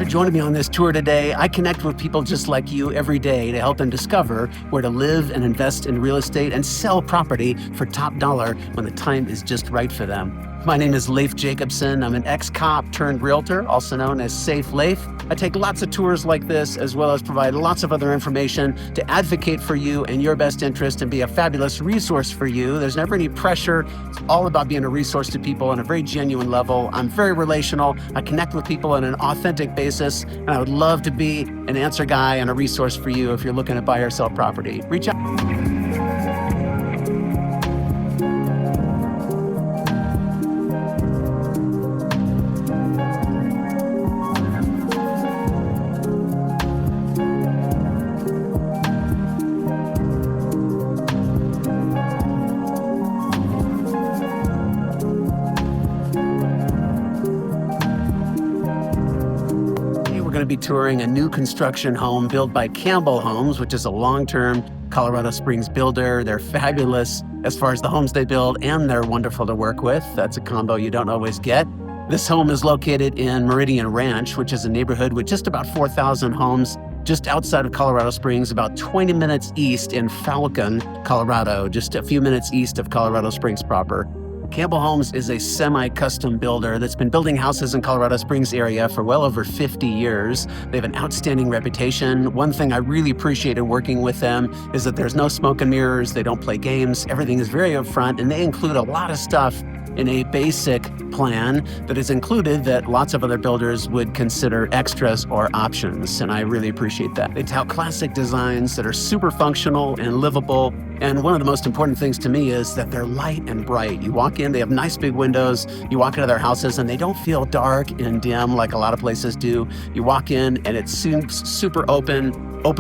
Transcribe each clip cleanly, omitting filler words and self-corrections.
for joining me on this tour today. I connect with people just like you every day to help them discover where to live and invest in real estate and sell property for top dollar when the time is just right for them. My name is Leif Jacobson. I'm an ex-cop turned realtor, also known as Safe Leif. I take lots of tours like this, as well as provide lots of other information to advocate for you and your best interest and be a fabulous resource for you. There's never any pressure. It's all about being a resource to people on a very genuine level. I'm very relational. I connect with people on an authentic basis, and I would love to be an answer guy and a resource for you if you're looking to buy or sell property. Reach out. Going to be touring a new construction home built by Campbell Homes, which is a long-term Colorado Springs builder. They're fabulous as far as the homes they build, and they're wonderful to work with. That's a combo you don't always get. This home is located in Meridian Ranch, which is a neighborhood with just about 4,000 homes just outside of Colorado Springs, about 20 minutes east in Falcon, Colorado, just a few minutes east of Colorado Springs proper. Campbell Homes is a semi-custom builder that's been building houses in Colorado Springs area for well over 50 years. They have an outstanding reputation. One thing I really appreciated working with them is that there's no smoke and mirrors. They don't play games. Everything is very upfront, and they include a lot of stuff in a basic plan that is included that lots of other builders would consider extras or options, and I really appreciate that. They tout classic designs that are super functional and livable, and one of the most important things to me is that they're light and bright. You walk in, they have nice big windows, you walk into their houses and they don't feel dark and dim like a lot of places do. You walk in and it seems super open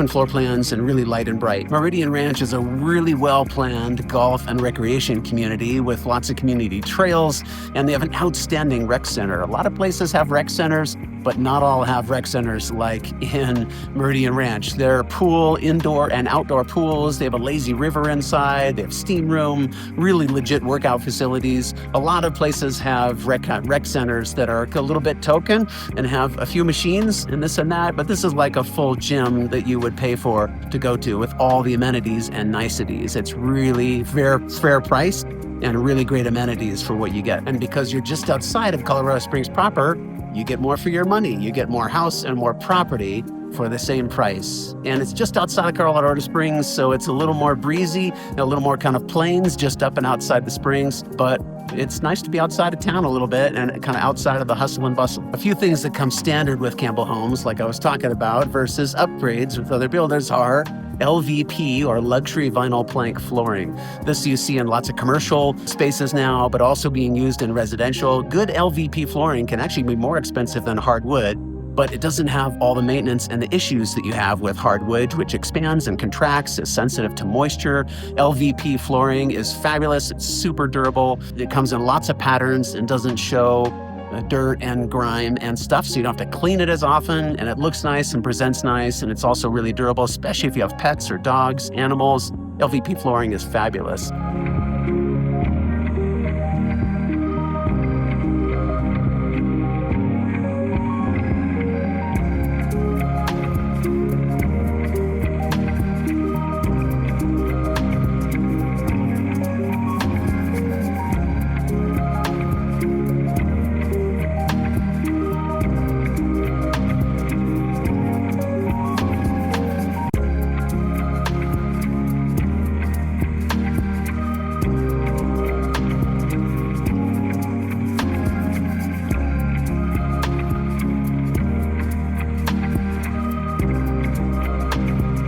floor plans and really light and bright. Meridian Ranch is a really well-planned golf and recreation community with lots of community trails, and they have an outstanding rec center. A lot of places have rec centers, but not all have rec centers like in Meridian Ranch. There are pool, indoor and outdoor pools. They have a lazy river inside. They have steam room, really legit workout facilities. A lot of places have rec centers that are a little bit token and have a few machines and this and that, but this is like a full gym that you would pay for to go to with all the amenities and niceties. It's really fair price and really great amenities for what you get. And because you're just outside of Colorado Springs proper, you get more for your money. You get more house and more property for the same price. And it's just outside of Colorado Springs, so it's a little more breezy, a little more kind of plains just up and outside the springs, but it's nice to be outside of town a little bit and kind of outside of the hustle and bustle. A few things that come standard with Campbell Homes, like I was talking about, versus upgrades with other builders are LVP, or luxury vinyl plank flooring. This you see in lots of commercial spaces now, but also being used in residential. Good LVP flooring can actually be more expensive than hardwood, but it doesn't have all the maintenance and the issues that you have with hardwood, which expands and contracts, is sensitive to moisture. LVP flooring is fabulous. It's super durable. It comes in lots of patterns and doesn't show dirt and grime and stuff, so you don't have to clean it as often, and it looks nice and presents nice, and it's also really durable, especially if you have pets or dogs, animals. LVP flooring is fabulous.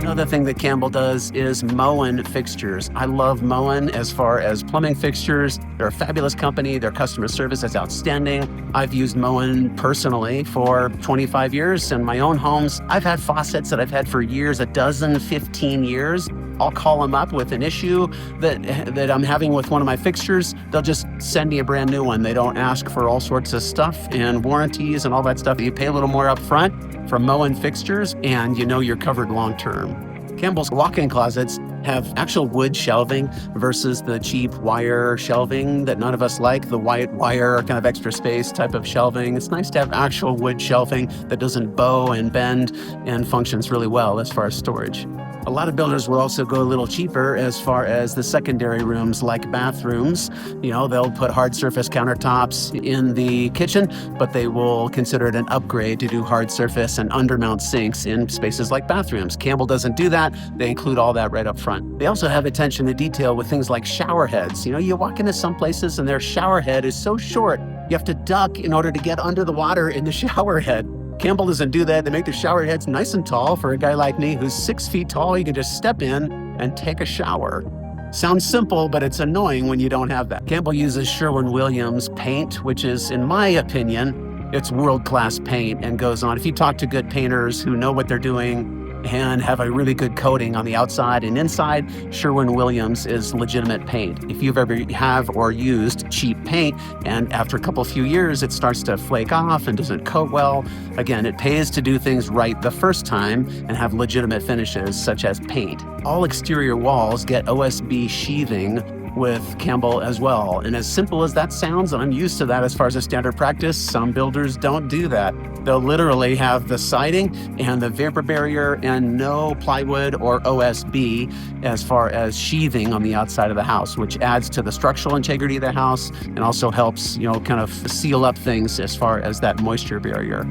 Another thing that Campbell does is Moen fixtures. I love Moen as far as plumbing fixtures. They're a fabulous company. Their customer service is outstanding. I've used Moen personally for 25 years in my own homes. I've had faucets that I've had for years, 15 years. I'll call them up with an issue that I'm having with one of my fixtures. They'll just send me a brand new one. They don't ask for all sorts of stuff and warranties and all that stuff. You pay a little more up front for Moen fixtures, and you know you're covered long term. Campbell's walk-in closets have actual wood shelving versus the cheap wire shelving that none of us like, the white wire kind of extra space type of shelving. It's nice to have actual wood shelving that doesn't bow and bend and functions really well as far as storage. A lot of builders will also go a little cheaper as far as the secondary rooms like bathrooms. They'll put hard surface countertops in the kitchen, but they will consider it an upgrade to do hard surface and undermount sinks in spaces like bathrooms. Campbell doesn't do that. They include all that right up front. They also have attention to detail with things like shower heads. You walk into some places and their shower head is so short, you have to duck in order to get under the water in the shower head. Campbell doesn't do that. They make the shower heads nice and tall. For a guy like me who's 6 feet tall, you can just step in and take a shower. Sounds simple, but it's annoying when you don't have that. Campbell uses Sherwin Williams paint, which is, in my opinion, it's world-class paint and goes on. If you talk to good painters who know what they're doing and have a really good coating on the outside and inside, Sherwin Williams is legitimate paint. If you've ever have or used cheap paint and after a few years it starts to flake off and doesn't coat well, again, it pays to do things right the first time and have legitimate finishes such as paint. All exterior walls get OSB sheathing with Campbell as well. And as simple as that sounds, and I'm used to that as far as a standard practice, some builders don't do that. They'll literally have the siding and the vapor barrier and no plywood or OSB as far as sheathing on the outside of the house, which adds to the structural integrity of the house and also helps, kind of seal up things as far as that moisture barrier.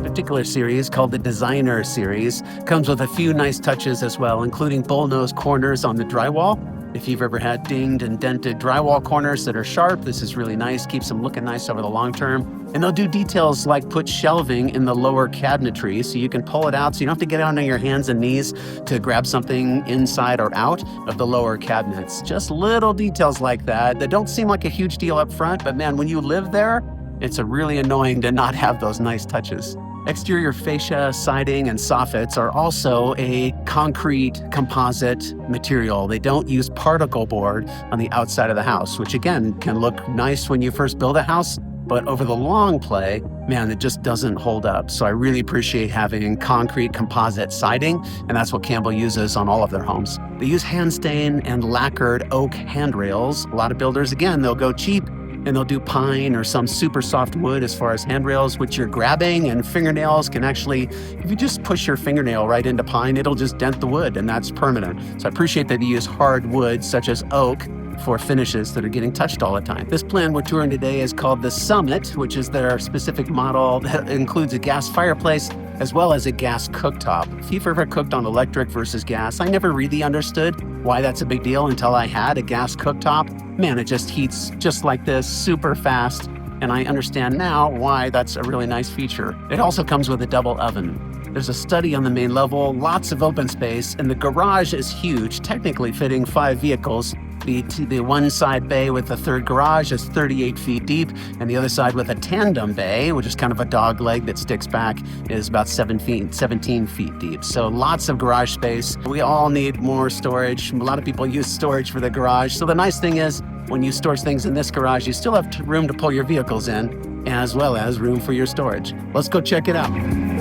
Particular series called the Designer Series comes with a few nice touches as well, including bullnose corners on the drywall. If you've ever had dinged and dented drywall corners that are sharp, this is really nice, keeps them looking nice over the long term. And they'll do details like put shelving in the lower cabinetry so you can pull it out so you don't have to get on your hands and knees to grab something inside or out of the lower cabinets. Just little details like that don't seem like a huge deal up front, but man, when you live there, it's really annoying to not have those nice touches. Exterior fascia, siding, and soffits are also a concrete composite material. They don't use particle board on the outside of the house, which again can look nice when you first build a house, but over the long play, man, it just doesn't hold up. So I really appreciate having concrete composite siding, and that's what Campbell uses on all of their homes. They use hand stain and lacquered oak handrails. A lot of builders, again, they'll go cheap and they'll do pine or some super soft wood as far as handrails, which you're grabbing, and fingernails can actually, if you just push your fingernail right into pine, it'll just dent the wood, and that's permanent. So I appreciate that you use hard wood such as oak for finishes that are getting touched all the time. This plan we're touring today is called the Summit, which is their specific model that includes a gas fireplace as well as a gas cooktop. If you've ever cooked on electric versus gas, I never really understood why that's a big deal until I had a gas cooktop. Man, it just heats just like this, super fast. And I understand now why that's a really nice feature. It also comes with a double oven. There's a study on the main level, lots of open space, and the garage is huge, technically fitting 5 vehicles. The one side bay with the third garage is 38 feet deep, and the other side with a tandem bay, which is kind of a dog leg that sticks back, is about 17 feet deep. So lots of garage space. We all need more storage. A lot of people use storage for the garage. So the nice thing is, when you store things in this garage, you still have room to pull your vehicles in, as well as room for your storage. Let's go check it out.